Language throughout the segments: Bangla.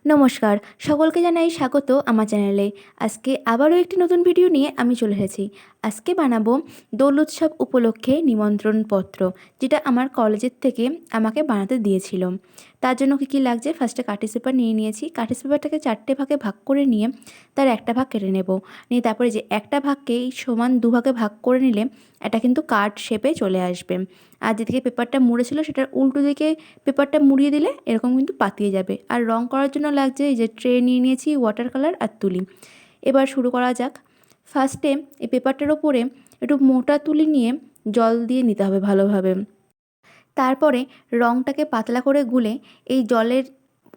নমস্কার, সকলকে জানাই স্বাগত আমার চ্যানেলে। আজকে আবারও একটি নতুন ভিডিও নিয়ে আমি চলে এসেছি। আজকে বানাবো দোল উৎসব উপলক্ষে নিমন্ত্রণপত্র, যেটা আমার কলেজের থেকে আমাকে বানাতে দিয়েছিল। তার জন্য কী লাগছে, ফার্স্টে কাটিং পেপার নিয়ে নিয়েছি। কাটিং পেপারটাকে 4টে ভাগে ভাগ করে নিয়ে তার একটা ভাগ কেটে নেব। নিয়ে তারপরে যে একটা ভাগকে এই সমান দুভাগে ভাগ করে নিলে এটা কিন্তু কার্ড শেপে চলে আসবে। আর যেদিকে পেপারটা মুড়েছিল সেটার উল্টো দিকে পেপারটা মুড়িয়ে দিলে এরকম কিন্তু পাতিয়ে যাবে। আর রং করার জন্য লাগছে এই যে ট্রে নিয়ে নিয়েছি, ওয়াটার কালার আর তুলি। এবার শুরু করা যাক। ফার্স্টে এই পেপারটার ওপরে একটু মোটা তুলি নিয়ে জল দিয়ে নিতে হবে ভালোভাবে। তারপরে রংটাকে পাতলা করে গুলে এই জলের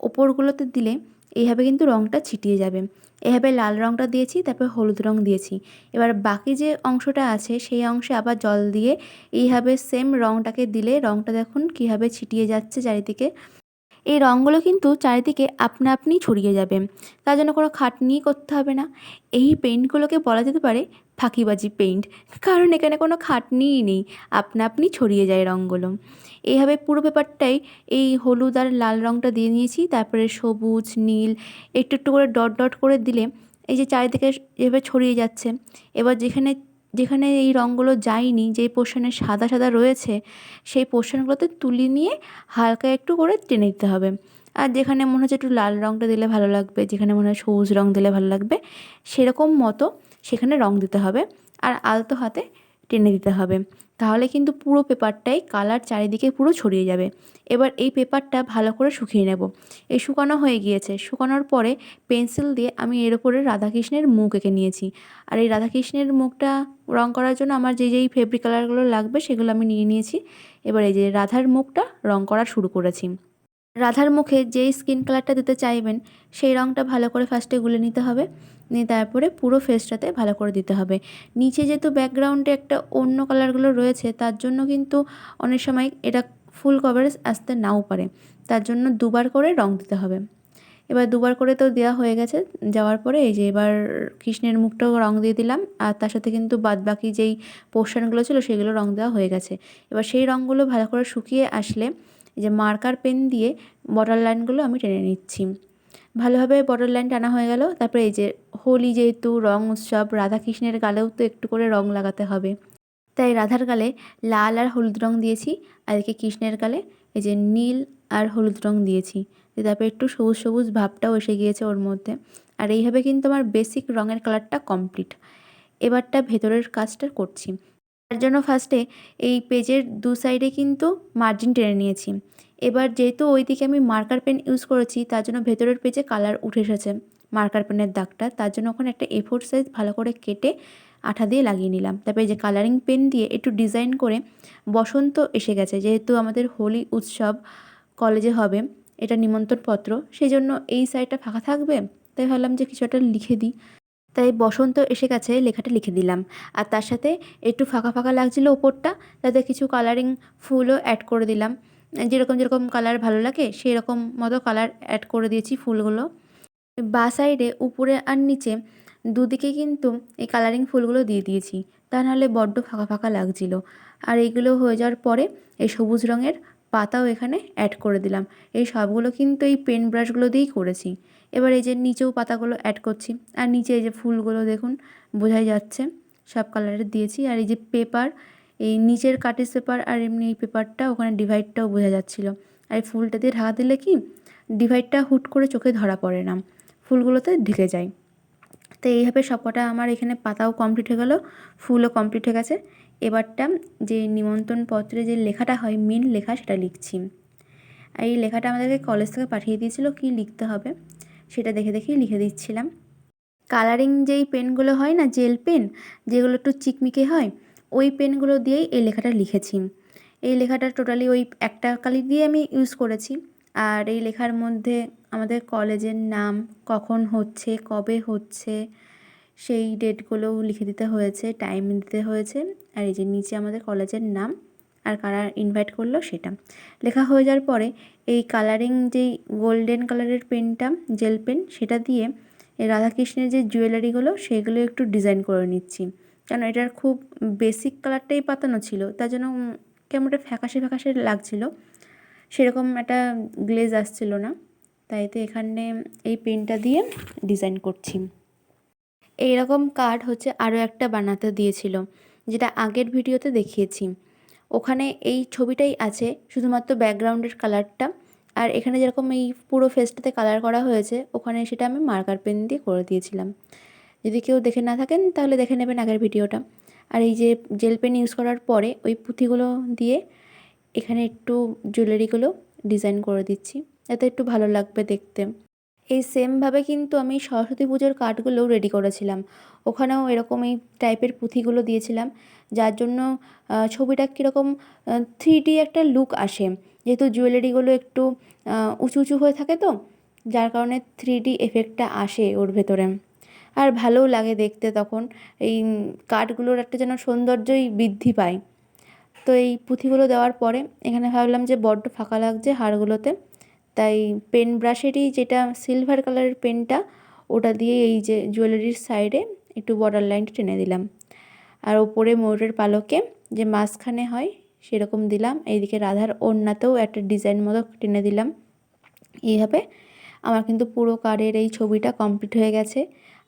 ওপরগুলোতে দিলে এইভাবে কিন্তু রংটা ছিটিয়ে যাবে। এভাবে লাল রংটা দিয়েছি, তারপর হলুদ রং দিয়েছি। এবার বাকি যে অংশটা আছে সেই অংশে আবার জল দিয়ে এইভাবে সেম রংটাকে দিলে রংটা দেখুন কীভাবে ছিটিয়ে যাচ্ছে চারিদিকে। এই রঙগুলো কিন্তু চারিদিকে আপনা আপনিই ছড়িয়ে যাবে, তার জন্য কোনো খাটনিই করতে হবে না। এই পেইন্টগুলোকে বলা যেতে পারে ফাঁকিবাজি পেইন্ট, কারণ এখানে কোনো খাটনিই নেই, আপনা আপনি ছড়িয়ে যায় রঙগুলো। এইভাবে পুরো পেপারটাই এই হলুদ আর লাল রঙটা দিয়ে নিয়েছি, তারপরে সবুজ নীল একটু একটু করে ডট ডট করে দিলে এই যে চারিদিকে এভাবে ছড়িয়ে যাচ্ছে। এবার যেখানে যেখানে এই রঙগুলো যায়নি, যেই পোর্শনে সাদা সাদা রয়েছে সেই পোর্শনগুলোতে তুলি নিয়ে হালকা একটু করে টেনে দিতে হবে। আর যেখানে মনে হচ্ছে একটু লাল রঙটা দিলে ভালো লাগবে, যেখানে মনে হয় সবুজ রঙ দিলে ভালো লাগবে, সেরকম মতো সেখানে রঙ দিতে হবে আর আলতো হাতে টেনে দিতে হবে। তাহলে কিন্তু পুরো পেপারটাই কালার চারিদিকে পুরো ছড়িয়ে যাবে। এবার এই পেপারটা ভালো করে শুকিয়ে নেব। এই শুকানো হয়ে গিয়েছে। শুকানোর পরে পেন্সিল দিয়ে আমি এর উপরে রাধাকৃষ্ণের মুখ এঁকে নিয়েছি। আর এই রাধাকৃষ্ণের মুখটা রঙ করার জন্য আমার যেই ফেব্রিক কালারগুলো লাগবে সেগুলো আমি নিয়ে নিয়েছি। এবার এই যে রাধার মুখটা রঙ করা শুরু করেছি। রাধার মুখে যেই স্কিন কালারটা দিতে চাইবেন সেই রঙটা ভালো করে ফার্স্টে গুলে নিতে হবে। নিয়ে তারপরে পুরো ফেসটাতে ভালো করে দিতে হবে। নিচে যেহেতু ব্যাকগ্রাউন্ডে একটা অন্য কালারগুলো রয়েছে, তার জন্য কিন্তু অনেক সময় এটা ফুল কভারেজ আসতে নাও পারে। তার জন্য দুবার করে রঙ দিতে হবে। এবার দুবার করে তো দেওয়া হয়ে গেছে। যাওয়ার পরে এই যে এবার কৃষ্ণের মুখটাও রঙ দিয়ে দিলাম, আর তার সাথে কিন্তু বাদবাকি যেই পোর্শনগুলো ছিল সেগুলো রঙ দেওয়া হয়ে গেছে। এবার সেই রঙগুলো ভালো করে শুকিয়ে আসলে এই যে মার্কার পেন দিয়ে বর্ডার লাইনগুলো আমি টেনে নিচ্ছি। ভালোভাবে বর্ডার লাইন টানা হয়ে গেল। তারপরে এই যে হোলি যেহেতু রঙ উৎসব, রাধাকৃষ্ণের গালেও তো একটু করে রঙ লাগাতে হবে। তাই রাধার গালে লাল আর হলুদ রঙ দিয়েছি, আর এদিকে কৃষ্ণের গালে এই যে নীল আর হলুদ রঙ দিয়েছি। তারপরে একটু সবুজ সবুজ ভাবটাও এসে গিয়েছে ওর মধ্যে। আর এইভাবে কিন্তু আমার বেসিক রঙের কালারটা কমপ্লিট। এবারটা ভেতরের কাজটা করছি। তার জন্য ফার্স্টে এই পেজের দু সাইডে কিন্তু মার্জিন টেনে নিয়েছি। এবার যেহেতু ওইদিকে আমি মার্কার পেন ইউজ করেছি, তার জন্য ভেতরের পেজে কালার উঠে এসেছে মার্কার পেনের দাগটা। তার জন্য ওখানে একটা A4 সাইজ ভালো করে কেটে আঠা দিয়ে লাগিয়ে নিলাম। তারপরে যে কালারিং পেন দিয়ে একটু ডিজাইন করে, বসন্ত এসে গেছে যেহেতু আমাদের হোলি উৎসব কলেজে হবে, এটা নিমন্ত্রণপত্র, সেই জন্য এই সাইডটা ফাঁকা থাকবে, তাই ভাবলাম যে কিছু একটা লিখে দিই। তাই বসন্ত এসে গেছে লেখাটা লিখে দিলাম। আর তার সাথে একটু ফাঁকা ফাঁকা লাগছিল ওপরটা, তাতে কিছু কালারিং ফুলও অ্যাড করে দিলাম। যেরকম যেরকম কালার ভালো লাগে সেই রকম মতো কালার অ্যাড করে দিয়েছি ফুলগুলো। বাঁ সাইডে উপরে আর নিচে দুদিকে কিন্তু এই কালারিং ফুলগুলো দিয়ে দিয়েছি, তা নাহলে বড্ড ফাঁকা ফাঁকা লাগছিল। আর এইগুলো হয়ে যাওয়ার পরে এই সবুজ রঙের পাতাও এখানে অ্যাড করে দিলাম। এই সবগুলো কিন্তু এই পেন ব্রাশগুলো দিয়েই করেছি। এবার এই যে নিচেও পাতাগুলো অ্যাড করছি, আর নিচে এই যে ফুলগুলো দেখুন বোঝাই যাচ্ছে সব কালারের দিয়েছি। আর এই যে পেপার, এই নিচের কাটিস পেপার আর এমনি এই পেপারটা ওখানে ডিভাইডটাও বোঝা যাচ্ছিলো। আর এই ফুলটা দিয়ে ঢাকা দিলে কি ডিভাইডটা হুট করে চোখে ধরা পড়ে না, ফুলগুলোতে ঢেকে যায়। তো এইভাবে সবকটা আমার এখানে পাতাও কমপ্লিট হয়ে গেল, ফুলও কমপ্লিট হয়ে গেছে। এবারটা যে নিমন্ত্রণ পত্রে যে লেখাটা হয় মেন লেখা, সেটা লিখছি। আর এই লেখাটা আমাদেরকে কলেজ থেকে পাঠিয়ে দিয়েছিল কী লিখতে হবে, সেটা দেখে দেখেই লিখে দিচ্ছিলাম। কালারিং যেই পেনগুলো হয় না, জেল পেন যেগুলো একটু চিকমিকে হয়, ওই পেনগুলো দিয়েই এই লেখাটা লিখেছি। এই লেখাটা টোটালি ওই একটা কালি দিয়ে আমি ইউজ করেছি। আর এই লেখার মধ্যে আমাদের কলেজের নাম, কখন হচ্ছে, কবে হচ্ছে, সেই ডেটগুলোও লিখে দিতে হয়েছে, টাইম দিতে হয়েছে। আর এই যে নিচে আমাদের কলেজের নাম আর কারা ইনভাইট করলো সেটা লেখা হয়ে যাওয়ার পরে এই কালারিং যেই গোল্ডেন কালারের পেনটা, জেল পেন, সেটা দিয়ে এই রাধাকৃষ্ণের যে জুয়েলারিগুলো সেগুলো একটু ডিজাইন করে নিচ্ছি। কারণ এটার খুব বেসিক কালারটাই পাতানো ছিল, তার জন্য কেমন একটা ফ্যাকাশে ফ্যাকাশে লাগছিলো, সেরকম একটা গ্লেজ আসছিল না। তাই তো এখানে এই পেনটা দিয়ে ডিজাইন করছি। এইরকম কার্ড হচ্ছে আরও একটা বানাতে দিয়েছিল, যেটা আগের ভিডিওতে দেখিয়েছি। ওখানে এই ছবিটাই আছে, শুধুমাত্র ব্যাকগ্রাউন্ডের কালারটা, আর এখানে যেরকম এই পুরো ফেসটাতে কালার করা হয়েছে ওখানে সেটা আমি মার্কার পেন দিয়ে করে দিয়েছিলাম। যদি কেউ দেখে না থাকেন তাহলে দেখে নেবেন আগের ভিডিওটা। আর এই যে জেল পেন ইউজ করার পরে ওই পুঁথিগুলো দিয়ে এখানে একটু জুয়েলারিগুলো ডিজাইন করে দিচ্ছি, যাতে একটু ভালো লাগবে দেখতে। এই সেমভাবে কিন্তু আমি সরস্বতী পুজোর কার্ডগুলোও রেডি করেছিলাম, ওখানেও এরকম এই টাইপের পুঁথিগুলো দিয়েছিলাম, যার জন্য ছবিটা কীরকম 3D একটা লুক আসে, যেহেতু জুয়েলারিগুলো একটু উঁচু উঁচু হয়ে থাকে, তো যার কারণে 3D এফেক্টটা আসে ওর ভেতরে, আর ভালোও লাগে দেখতে। তখন এই কার্ডগুলোর একটা যেন সৌন্দর্যই বৃদ্ধি পায়। তো এই পুঁথিগুলো দেওয়ার পরে এখানে ভাবলাম যে বড্ড ফাঁকা লাগছে হাড়গুলোতে, তাই পেন ব্রাশেরই যেটা সিলভার কালারের পেনটা, ওটা দিয়ে এই যে জুয়েলারির সাইডে একটু বর্ডার লাইনটা টেনে দিলাম, আর ওপরে ময়ূরের পালকে যে মাঝখানে হয় সেরকম দিলাম। এইদিকে রাধার ওড়নাতেও একটা ডিজাইন মতো টেনে দিলাম। এইভাবে আমার কিন্তু পুরো কার্ডের এই ছবিটা কমপ্লিট হয়ে গেছে,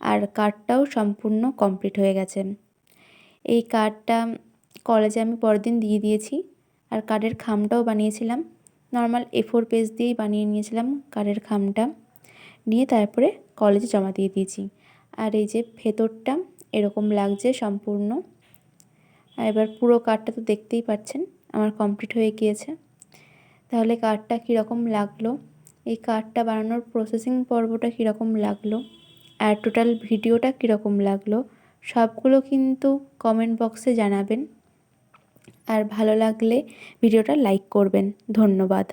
আর কার্ডটাও সম্পূর্ণ কমপ্লিট হয়ে গেছে। এই কার্ডটা কলেজে আমি পরের দিন দিয়ে দিয়েছি, আর কার্ডের খামটাও বানিয়েছিলাম। নর্মাল A4 পেজ দিয়েই বানিয়ে নিয়েছিলাম কার্ডের খামটা, নিয়ে তারপরে কলেজে জমা দিয়ে দিয়েছি। আর এই যে ভেতরটা এরকম লাগছে সম্পূর্ণ। আর এবার পুরো কার্ডটা তো দেখতেই পাচ্ছেন আমার কমপ্লিট হয়ে গিয়েছে। তাহলে কার্ডটা কীরকম লাগলো, এই কার্ডটা বানানোর প্রসেসিং পর্বটা কীরকম লাগলো, আর টোটাল ভিডিওটা কীরকম লাগলো, সবগুলো কিন্তু কমেন্ট বক্সে জানাবেন। আর ভালো লাগলে ভিডিওটা লাইক করবেন। ধন্যবাদ।